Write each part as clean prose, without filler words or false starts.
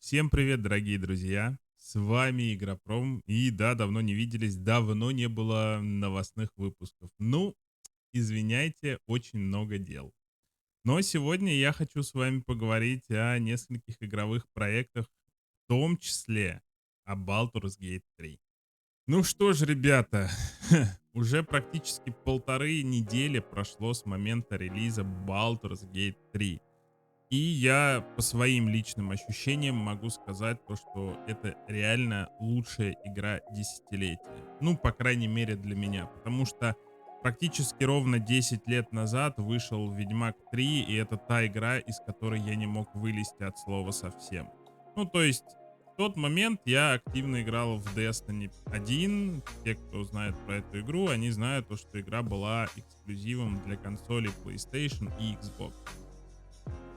Всем привет, дорогие друзья! С вами Игропром. И да, давно не виделись, давно не было новостных выпусков. Ну, извиняйте, очень много дел. Но сегодня я хочу с вами поговорить о нескольких игровых проектах, в том числе о Baldur's Gate 3. Ну что ж, ребята, уже практически полторы недели прошло с момента релиза Baldur's Gate 3. И я по своим личным ощущениям могу сказать то, что это реально лучшая игра десятилетия. Ну, по крайней мере, для меня. Потому что практически ровно 10 лет назад вышел Ведьмак 3, и это та игра, из которой я не мог вылезти от слова совсем. Ну, то есть, в тот момент я активно играл в Destiny 1. Те, кто знает про эту игру, они знают то, что игра была эксклюзивом для консолей PlayStation и Xbox.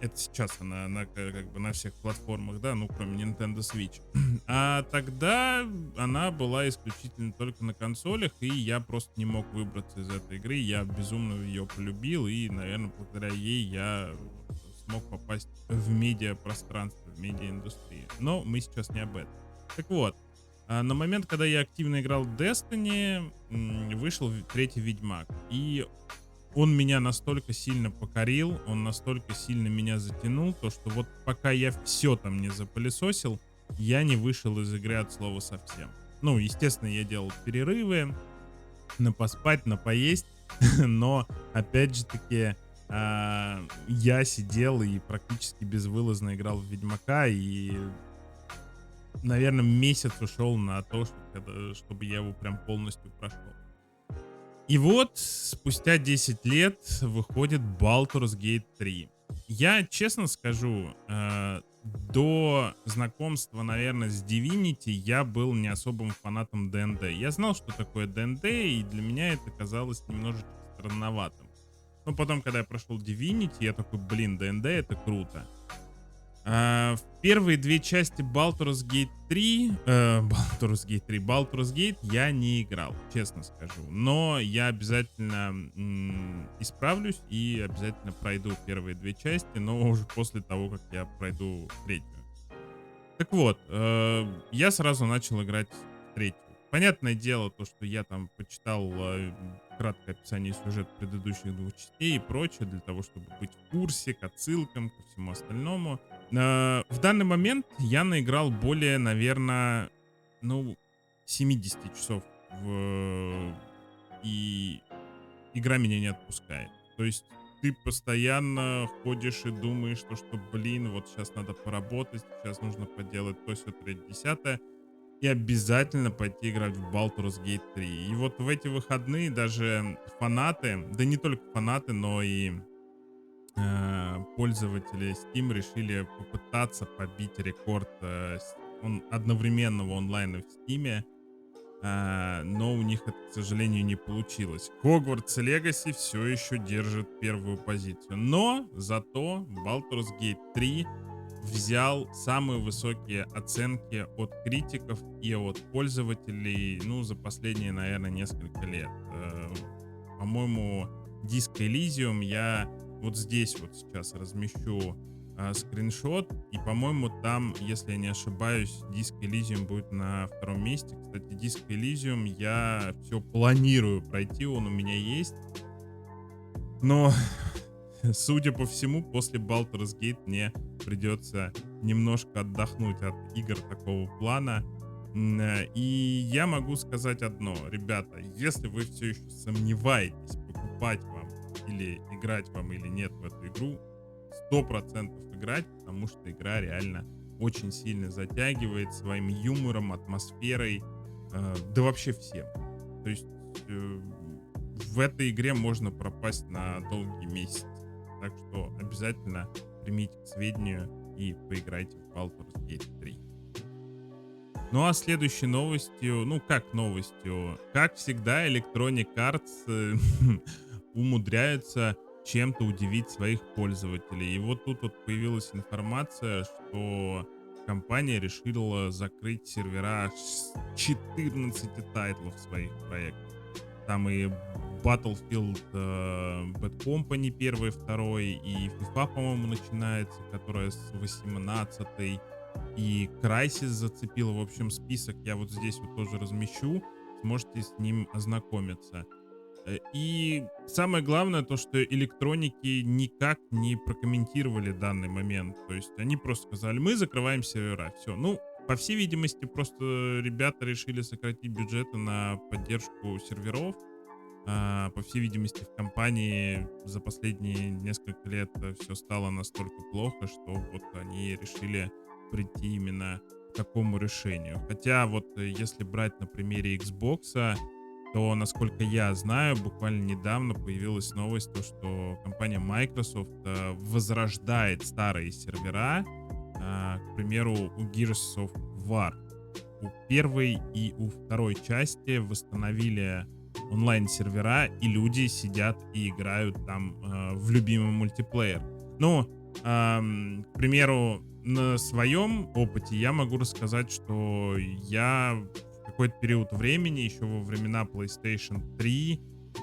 Это сейчас она как бы на всех платформах, да, ну, кроме Nintendo Switch. А тогда она была исключительно только на консолях, и я просто не мог выбраться из этой игры. Я безумно ее полюбил, и, наверное, благодаря ей я смог попасть в медиапространство, в медиаиндустрию. Но мы сейчас не об этом. Так вот, на момент, когда я активно играл в Destiny, вышел третий Ведьмак. И он меня настолько сильно покорил, он настолько сильно меня затянул, то что вот пока я все там не запылесосил, я не вышел из игры от слова совсем. Ну, естественно, я делал перерывы на поспать, на поесть, но опять же таки я сидел и практически безвылазно играл в Ведьмака, и, наверное, месяц ушел на то, чтобы я его прям полностью прошел. И вот спустя 10 лет выходит Baldur's Gate 3. Я честно скажу, до знакомства, наверное, с Divinity я был не особым фанатом ДНД. Я знал, что такое ДНД, и для меня это казалось немножечко странноватым. Но потом, когда я прошел Divinity, я такой, блин, ДНД это круто. В первые две части Baldur's Gate 3, Baldur's Gate я не играл, честно скажу. Но я обязательно исправлюсь и обязательно пройду первые две части, но уже после того, как я пройду третью. Так вот, я сразу начал играть в третью. Понятное дело, то, что я там почитал краткое описание сюжета предыдущих двух частей и прочее, для того, чтобы быть в курсе, к отсылкам, ко всему остальному. В данный момент я наиграл более, наверное, ну, 70 часов и игра меня не отпускает. То есть ты постоянно ходишь и думаешь, что блин, вот сейчас надо поработать, сейчас нужно поделать то, сё, третье, десятое, и обязательно пойти играть в Baldur's Gate 3. И вот в эти выходные даже фанаты, да не только фанаты, но и пользователи Steam решили попытаться побить рекорд одновременного онлайна в Steam, но у них это, к сожалению, не получилось. Hogwarts Legacy все еще держит первую позицию, но зато Baldur's Gate 3 взял самые высокие оценки от критиков и от пользователей, ну, за последние, наверное, несколько лет. По-моему, Disco Elysium я вот здесь вот сейчас размещу скриншот, и, по-моему, там, если я не ошибаюсь, Disco Elysium будет на втором месте. Кстати, Disco Elysium я все планирую пройти, он у меня есть, но судя по всему, после Baldur's Gate мне придется немножко отдохнуть от игр такого плана. И я могу сказать одно, ребята, если вы все еще сомневаетесь, покупать вам или играть вам или нет в эту игру, 100% играть, потому что игра реально очень сильно затягивает своим юмором, атмосферой, да вообще всем. То есть в этой игре можно пропасть на долгие месяцы. Так что обязательно примите к сведению и поиграйте в Baldur's Gate 3. Ну а следующей новостью, ну как новостью, как всегда Electronic Arts умудряются чем-то удивить своих пользователей. И вот тут вот появилась информация, что компания решила закрыть сервера аж с 14 тайтлов своих проектов. Там и Battlefield Bad Company 1, 2, и FIFA, по-моему, начинается, которая с 18. и Crysis зацепил. В общем, список я вот здесь вот тоже размещу, сможете с ним ознакомиться. И самое главное то, что электроники никак не прокомментировали данный момент. То есть они просто сказали: мы закрываем сервера. Все. Ну, по всей видимости, просто ребята решили сократить бюджеты на поддержку серверов. По всей видимости, в компании за последние несколько лет все стало настолько плохо, что вот они решили прийти именно к такому решению. Хотя вот если брать на примере Xbox, то, насколько я знаю, буквально недавно появилась новость, то, что компания Microsoft возрождает старые сервера. К примеру, у Gears of War. У первой и у второй части восстановили онлайн-сервера, и люди сидят и играют там в любимый мультиплеер. Ну, к примеру, на своем опыте я могу рассказать, что я в какой-то период времени, еще во времена PlayStation 3,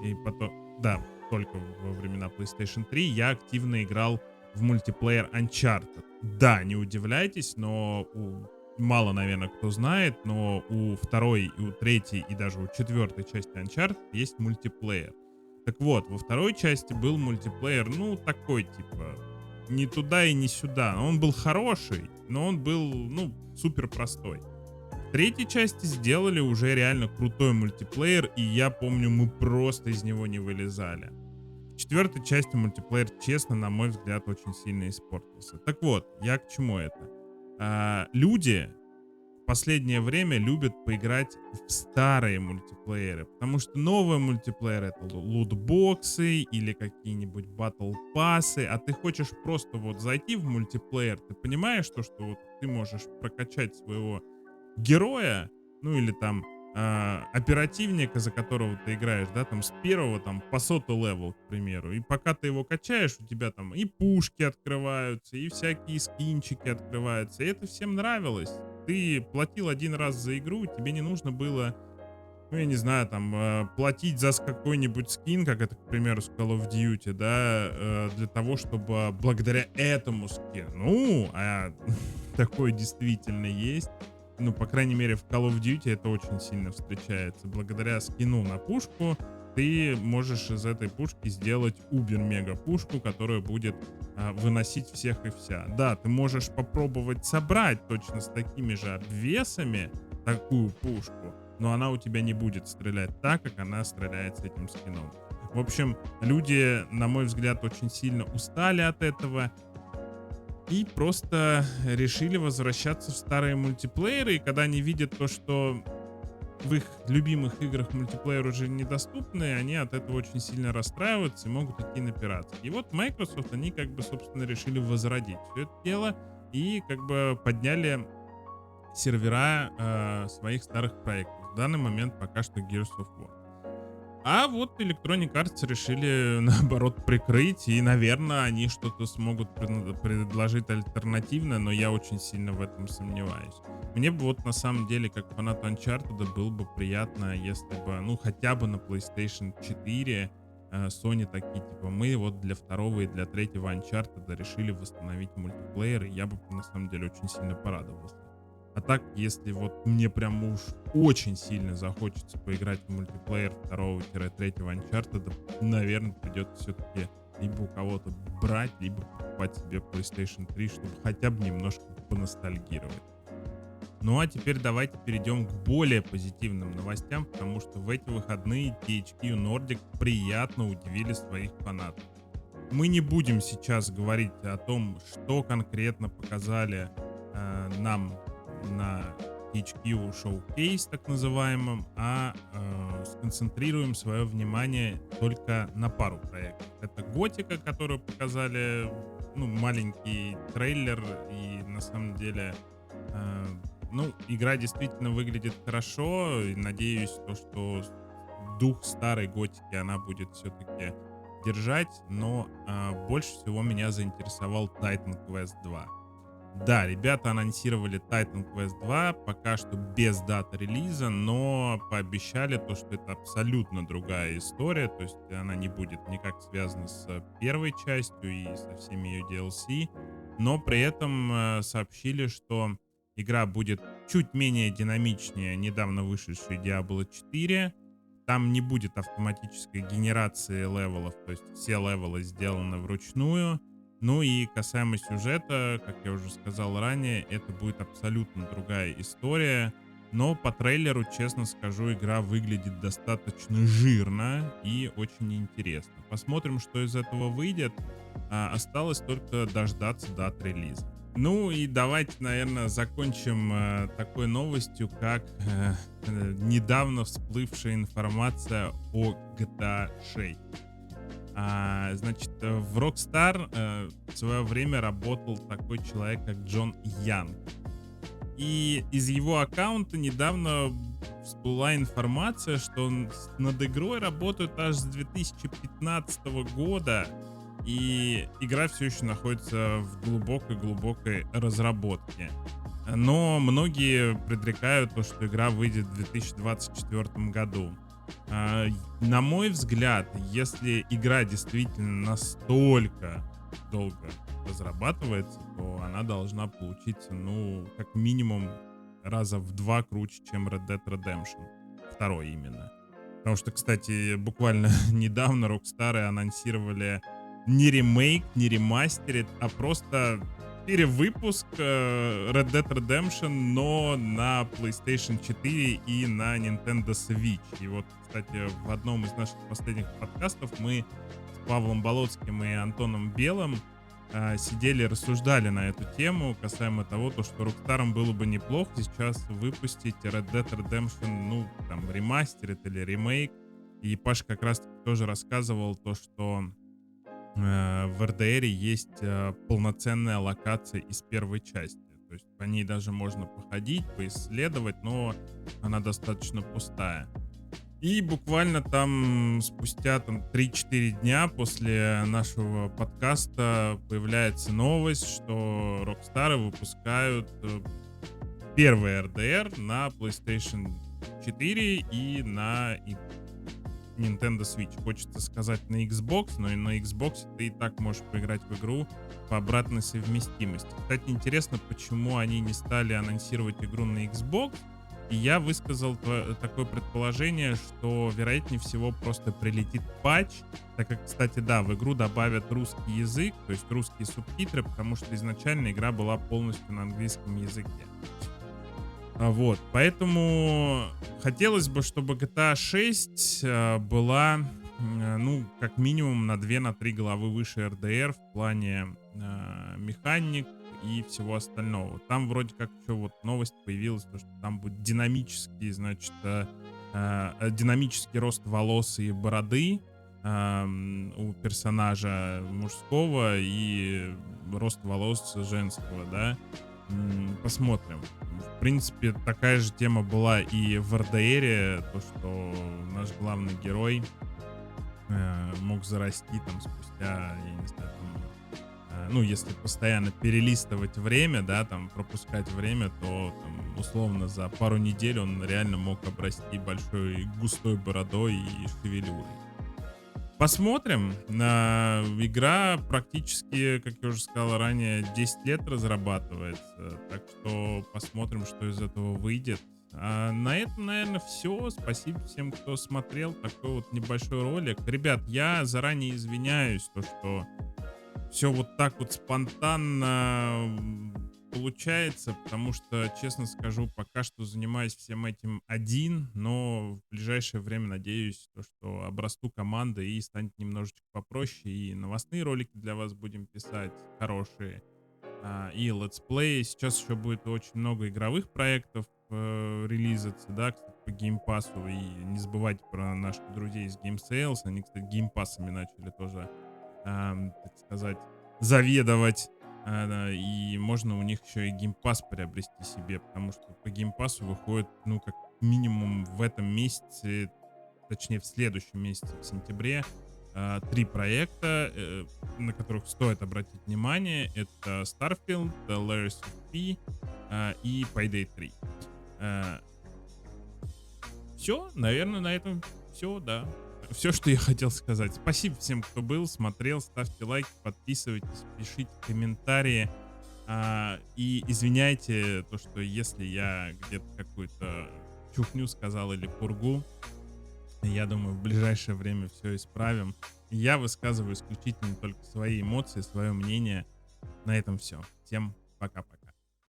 и потом, да, только во времена PlayStation 3, я активно играл в мультиплеер Uncharted. Да, не удивляйтесь, но мало, наверное, кто знает, но у второй, и у третьей, и даже у четвертой части Uncharted есть мультиплеер. Так вот, во второй части был мультиплеер, ну, такой, типа, не туда и не сюда. Он был хороший, но он был, ну, супер простой. В третьей части сделали уже реально крутой мультиплеер, и я помню, мы просто из него не вылезали. В четвертой части мультиплеер, честно, на мой взгляд, очень сильно испортился. Так вот, я к чему это? Люди в последнее время любят поиграть в старые мультиплееры, потому что новые мультиплееры — это лутбоксы или какие-нибудь батл пассы, а ты хочешь просто вот зайти в мультиплеер, ты понимаешь то, что вот ты можешь прокачать своего героя, ну или там оперативника, за которого ты играешь, да, там с первого там по 100 левел, к примеру. И пока ты его качаешь, у тебя там и пушки открываются, и всякие скинчики открываются. И это всем нравилось. Ты платил один раз за игру, тебе не нужно было, ну, я не знаю, там, платить за какой-нибудь скин, как это, к примеру, с Call of Duty, да, для того, чтобы благодаря этому скину, такое действительно есть, ну, по крайней мере, в Call of Duty это очень сильно встречается. Благодаря скину на пушку ты можешь из этой пушки сделать убер-мега-пушку, которая будет выносить всех и вся. Да, ты можешь попробовать собрать точно с такими же обвесами такую пушку, но она у тебя не будет стрелять так, как она стреляет с этим скином. В общем, люди, на мой взгляд, очень сильно устали от этого и просто решили возвращаться в старые мультиплееры. И когда они видят то, что в их любимых играх мультиплеер уже недоступны, они от этого очень сильно расстраиваются и могут идти на пиратство. И вот Microsoft, они как бы, собственно, решили возродить все это дело и как бы подняли сервера своих старых проектов. В данный момент пока что Gears of War. А вот Electronic Arts решили, наоборот, прикрыть, и, наверное, они что-то смогут предложить альтернативное, но я очень сильно в этом сомневаюсь. Мне бы вот на самом деле, как фанату Uncharted, было бы приятно, если бы, ну, хотя бы на PlayStation 4 Sony такие, типа, мы вот для второго и для третьего Uncharted решили восстановить мультиплеер, и я бы, на самом деле, очень сильно порадовался. А так, если вот мне прям уж очень сильно захочется поиграть в мультиплеер второго-третьего Uncharted, наверное, придется все-таки либо у кого-то брать, либо покупать себе PlayStation 3, чтобы хотя бы немножко поностальгировать. Ну а теперь давайте перейдем к более позитивным новостям, потому что в эти выходные THQ Nordic приятно удивили своих фанатов. Мы не будем сейчас говорить о том, что конкретно показали нам на THQ Showcase, так называемом, сконцентрируем свое внимание только на пару проектов. Это Готика, которую показали, ну, маленький трейлер, и на самом деле, ну, игра действительно выглядит хорошо, и надеюсь, что дух старой Готики она будет все-таки держать, но больше всего меня заинтересовал Titan Quest 2. Да, ребята анонсировали Titan Quest 2, пока что без даты релиза, но пообещали то, что это абсолютно другая история, то есть она не будет никак связана с первой частью и со всеми ее DLC, но при этом сообщили, что игра будет чуть менее динамичнее недавно вышедшей Diablo 4, там не будет автоматической генерации левелов, то есть все левелы сделаны вручную. Ну и касаемо сюжета, как я уже сказал ранее, это будет абсолютно другая история. Но по трейлеру, честно скажу, игра выглядит достаточно жирно и очень интересно. Посмотрим, что из этого выйдет. Осталось только дождаться дат релиза. Ну и давайте, наверное, закончим такой новостью, как недавно всплывшая информация о GTA 6. Значит, в Rockstar в свое время работал такой человек, как Джон Янг. И из его аккаунта недавно всплыла информация, что он над игрой работает аж с 2015 года. И игра все еще находится в глубокой-глубокой разработке. Но многие предрекают то, что игра выйдет в 2024 году. А, на мой взгляд, если игра действительно настолько долго разрабатывается, то она должна получиться, ну, как минимум раза в 2 круче, чем Red Dead Redemption. Второй именно. Потому что, кстати, буквально недавно Rockstar анонсировали не ремейк, не ремастерит, а просто перевыпуск Red Dead Redemption, но на PlayStation 4 и на Nintendo Switch. И вот, кстати, в одном из наших последних подкастов мы с Павлом Болоцким и Антоном Белым сидели, рассуждали на эту тему, касаемо того, то, что Rockstar было бы неплохо сейчас выпустить Red Dead Redemption, ну, там, ремастерит или ремейк. И Паша как раз тоже рассказывал то, что в РДР есть полноценная локация из первой части. То есть по ней даже можно походить, поисследовать, но она достаточно пустая. И буквально там спустя 3-4 дня после нашего подкаста появляется новость, что Rockstar выпускают первый RDR на PlayStation 4 и на Nintendo Switch. Хочется сказать на Xbox, но и на Xbox ты и так можешь поиграть в игру по обратной совместимости. Кстати, интересно, почему они не стали анонсировать игру на Xbox. И я высказал такое предположение, что, вероятнее всего, просто прилетит патч, так как, кстати, да, в игру добавят русский язык, то есть русские субтитры, потому что изначально игра была полностью на английском языке. Вот, поэтому хотелось бы, чтобы GTA 6 была, ну, как минимум на 2-3 головы выше RDR в плане механик и всего остального. Там вроде как еще вот новость появилась, то, что там будет динамический, значит, динамический рост волос и бороды у персонажа мужского и рост волос женского, да. Посмотрим. В принципе, такая же тема была и в РДРе, то, что наш главный герой мог зарасти там спустя, я не знаю, там, ну, если постоянно перелистывать время, да, там, пропускать время, то, там, условно, за пару недель он реально мог обрасти большой густой бородой и шевелюрой. Посмотрим. Игра практически, как я уже сказал ранее, 10 лет разрабатывается. Так что посмотрим, что из этого выйдет. А на этом, наверное, все. Спасибо всем, кто смотрел такой вот небольшой ролик. Ребят, я заранее извиняюсь, то, что все вот так вот спонтанно получается, потому что, честно скажу, пока что занимаюсь всем этим один, но в ближайшее время надеюсь, то, что обрасту командой и станет немножечко попроще, и новостные ролики для вас будем писать хорошие, и летсплеи. Сейчас еще будет очень много игровых проектов релизаться, да, кстати, по геймпассу, и не забывайте про наших друзей из Game Sales, они, кстати, геймпассами начали тоже, так сказать, заведовать. Да, и можно у них еще и геймпасс приобрести себе, потому что по геймпассу выходит, ну, как минимум в этом месяце, точнее, в следующем месяце, в сентябре, 3 проекта, на которых стоит обратить внимание. Это Starfield, Layers of P и Payday 3. Все, наверное, на этом все, да. Все, что я хотел сказать. Спасибо всем, кто был, смотрел. Ставьте лайки, подписывайтесь, пишите комментарии. И извиняйте то, что если я где-то какую-то чухню сказал или пургу, я думаю, в ближайшее время все исправим. Я высказываю исключительно только свои эмоции, свое мнение. На этом все. Всем пока-пока.